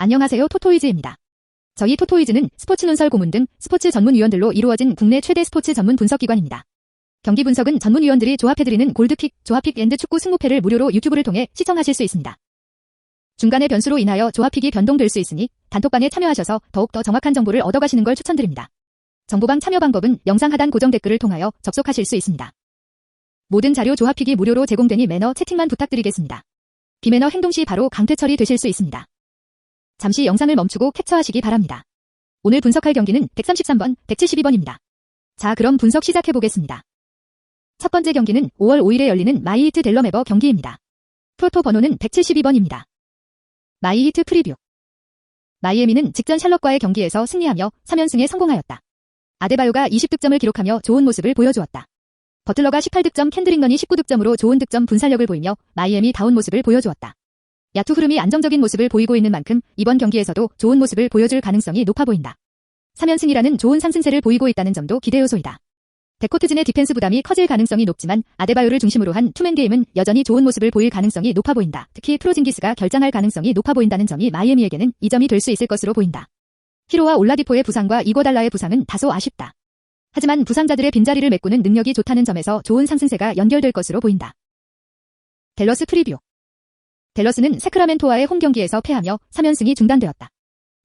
안녕하세요, 토토이즈입니다. 저희 토토이즈는 스포츠 논설 고문 등 스포츠 전문위원들로 이루어진 국내 최대 스포츠 전문 분석기관입니다. 경기 분석은 전문위원들이 조합해드리는 골드픽, 조합픽 앤드 축구 승무패를 무료로 유튜브를 통해 시청하실 수 있습니다. 중간의 변수로 인하여 조합픽이 변동될 수 있으니 단톡방에 참여하셔서 더욱더 정확한 정보를 얻어가시는 걸 추천드립니다. 정보방 참여 방법은 영상 하단 고정 댓글을 통하여 접속하실 수 있습니다. 모든 자료 조합픽이 무료로 제공되니 매너 채팅만 부탁드리겠습니다. 비매너 행동 시 바로 강퇴 처리되실 수 있습니다. 잠시 영상을 멈추고 캡처하시기 바랍니다. 오늘 분석할 경기는 133번, 172번입니다. 자, 그럼 분석 시작해보겠습니다. 첫 번째 경기는 5월 5일에 열리는 마이히트 델러메버 경기입니다. 프로토 번호는 172번입니다. 마이히트 프리뷰. 마이애미는 직전 샬럿과의 경기에서 승리하며 3연승에 성공하였다. 아데바요가 20득점을 기록하며 좋은 모습을 보여주었다. 버틀러가 18득점, 켄드릭 런이 19득점으로 좋은 득점 분산력을 보이며 마이애미 다운 모습을 보여주었다. 야투 흐름이 안정적인 모습을 보이고 있는 만큼 이번 경기에서도 좋은 모습을 보여줄 가능성이 높아 보인다. 3연승이라는 좋은 상승세를 보이고 있다는 점도 기대 요소이다. 데코트진의 디펜스 부담이 커질 가능성이 높지만 아데바요를 중심으로 한 투맨 게임은 여전히 좋은 모습을 보일 가능성이 높아 보인다. 특히 프로징기스가 결장할 가능성이 높아 보인다는 점이 마이애미에게는 이점이 될 수 있을 것으로 보인다. 히로와 올라디포의 부상과 이고달라의 부상은 다소 아쉽다. 하지만 부상자들의 빈자리를 메꾸는 능력이 좋다는 점에서 좋은 상승세가 연결될 것으로 보인다. 댈러스 프리뷰. 댈러스는 세크라멘토와의 홈경기에서 패하며 3연승이 중단되었다.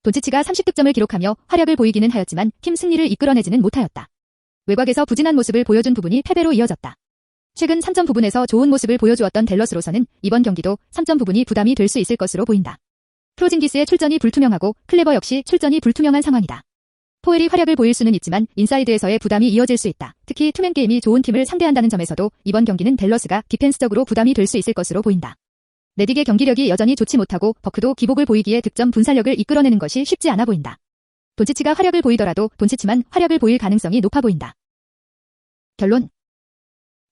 돈치치가 30득점을 기록하며 활약을 보이기는 하였지만 팀 승리를 이끌어내지는 못하였다. 외곽에서 부진한 모습을 보여준 부분이 패배로 이어졌다. 최근 3점 부분에서 좋은 모습을 보여주었던 댈러스로서는 이번 경기도 3점 부분이 부담이 될 수 있을 것으로 보인다. 프로징기스의 출전이 불투명하고 클레버 역시 출전이 불투명한 상황이다. 포엘이 활약을 보일 수는 있지만 인사이드에서의 부담이 이어질 수 있다. 특히 투맨 게임이 좋은 팀을 상대한다는 점에서도 이번 경기는 댈러스가 디펜스적으로 부담이 될 수 있을 것으로 보인다. 레딕의 경기력이 여전히 좋지 못하고 버크도 기복을 보이기에 득점 분산력을 이끌어내는 것이 쉽지 않아 보인다. 돈치치가 활약을 보이더라도 돈치치만 활약을 보일 가능성이 높아 보인다. 결론.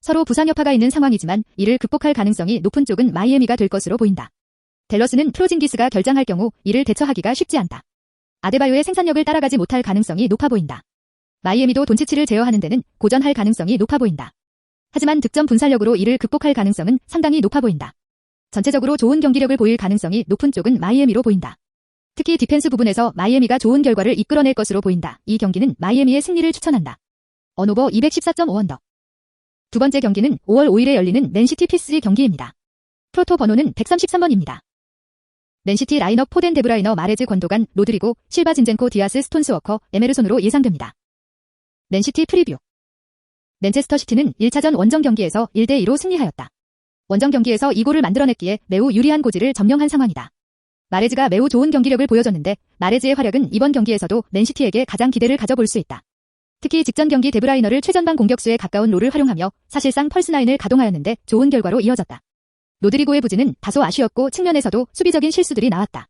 서로 부상 여파가 있는 상황이지만 이를 극복할 가능성이 높은 쪽은 마이애미가 될 것으로 보인다. 댈러스는 프로징기스가 결장할 경우 이를 대처하기가 쉽지 않다. 아데바요의 생산력을 따라가지 못할 가능성이 높아 보인다. 마이애미도 돈치치를 제어하는 데는 고전할 가능성이 높아 보인다. 하지만 득점 분산력으로 이를 극복할 가능성은 상당히 높아 보인다. 전체적으로 좋은 경기력을 보일 가능성이 높은 쪽은 마이애미로 보인다. 특히 디펜스 부분에서 마이애미가 좋은 결과를 이끌어낼 것으로 보인다. 이 경기는 마이애미의 승리를 추천한다. 언오버 214.5언더. 두 번째 경기는 5월 5일에 열리는 맨시티 PSG 경기입니다. 프로토 번호는 133번입니다. 맨시티 라인업 포덴 데브라이너 마레즈 권도간 로드리고 실바 진젠코 디아스 스톤스 워커 에메르손으로 예상됩니다. 맨시티 프리뷰. 맨체스터 시티는 1차전 원정 경기에서 1대2로 승리하였다. 원정 경기에서 2골을 만들어냈기에 매우 유리한 고지를 점령한 상황이다. 마레즈가 매우 좋은 경기력을 보여줬는데 마레즈의 활약은 이번 경기에서도 맨시티에게 가장 기대를 가져볼 수 있다. 특히 직전 경기 데브라이너를 최전방 공격수에 가까운 롤을 활용하며 사실상 펄스나인을 가동하였는데 좋은 결과로 이어졌다. 로드리고의 부진은 다소 아쉬웠고 측면에서도 수비적인 실수들이 나왔다.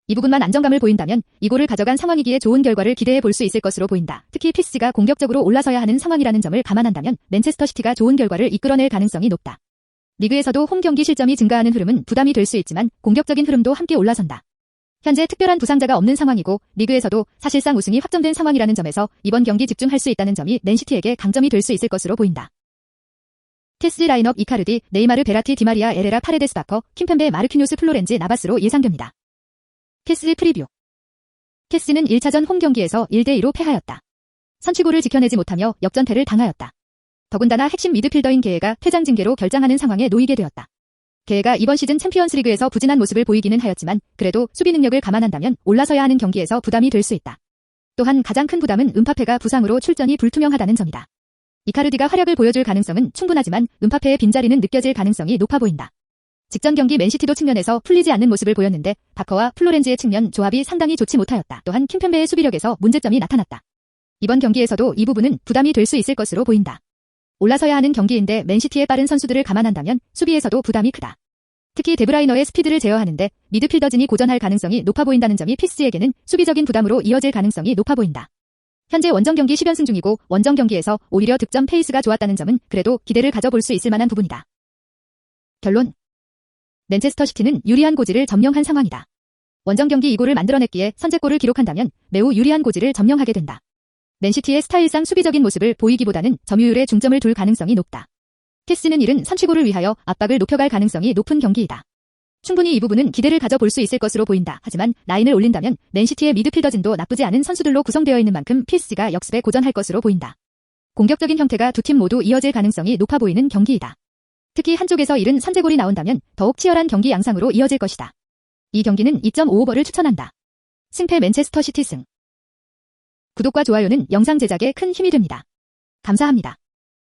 이 부분만 안정감을 보인다면 2골을 가져간 상황이기에 좋은 결과를 기대해 볼 수 있을 것으로 보인다. 특히 PSG가 공격적으로 올라서야 하는 상황이라는 점을 감안한다면 맨체스터 시티가 좋은 결과를 이끌어낼 가능성이 높다. 리그에서도 홈 경기 실점이 증가하는 흐름은 부담이 될 수 있지만 공격적인 흐름도 함께 올라선다. 현재 특별한 부상자가 없는 상황이고 리그에서도 사실상 우승이 확정된 상황이라는 점에서 이번 경기 집중할 수 있다는 점이 맨시티에게 강점이 될 수 있을 것으로 보인다. PSG 라인업 이카르디, 네이마르 베라티 디마리아 에레라 파레데스 바커, 킴펜베 마르키뉴스 플로렌즈 나바스로 예상됩니다. PSG 프리뷰. PSG는 1차전 홈 경기에서 1대2로 패하였다. 선취골을 지켜내지 못하며 역전패를 당하였다. 더군다나 핵심 미드필더인 게에가 퇴장 징계로 결장하는 상황에 놓이게 되었다. 게에가 이번 시즌 챔피언스리그에서 부진한 모습을 보이기는 하였지만 그래도 수비 능력을 감안한다면 올라서야 하는 경기에서 부담이 될 수 있다. 또한 가장 큰 부담은 음파페가 부상으로 출전이 불투명하다는 점이다. 이카르디가 활약을 보여줄 가능성은 충분하지만 음파페의 빈자리는 느껴질 가능성이 높아 보인다. 직전 경기 맨시티도 측면에서 풀리지 않는 모습을 보였는데 바커와 플로렌즈의 측면 조합이 상당히 좋지 못하였다. 또한 킴펜베의 수비력에서 문제점이 나타났다. 이번 경기에서도 이 부분은 부담이 될 수 있을 것으로 보인다. 올라서야 하는 경기인데 맨시티의 빠른 선수들을 감안한다면 수비에서도 부담이 크다. 특히 데브라이너의 스피드를 제어하는데 미드필더진이 고전할 가능성이 높아 보인다는 점이 PSG에게는 수비적인 부담으로 이어질 가능성이 높아 보인다. 현재 원정 경기 10연승 중이고 원정 경기에서 오히려 득점 페이스가 좋았다는 점은 그래도 기대를 가져볼 수 있을 만한 부분이다. 결론. 맨체스터 시티는 유리한 고지를 점령한 상황이다. 원정 경기 2골을 만들어냈기에 선제골을 기록한다면 매우 유리한 고지를 점령하게 된다. 맨시티의 스타일상 수비적인 모습을 보이기보다는 점유율에 중점을 둘 가능성이 높다. PSG는 이른 선취골을 위하여 압박을 높여갈 가능성이 높은 경기이다. 충분히 이 부분은 기대를 가져볼 수 있을 것으로 보인다. 하지만 라인을 올린다면 맨시티의 미드필더진도 나쁘지 않은 선수들로 구성되어 있는 만큼 PSG가 역습에 고전할 것으로 보인다. 공격적인 형태가 두 팀 모두 이어질 가능성이 높아 보이는 경기이다. 특히 한쪽에서 이른 선제골이 나온다면 더욱 치열한 경기 양상으로 이어질 것이다. 이 경기는 2.5오버를 추천한다. 승패 맨체스터 시티 승. 구독과 좋아요는 영상 제작에 큰 힘이 됩니다. 감사합니다.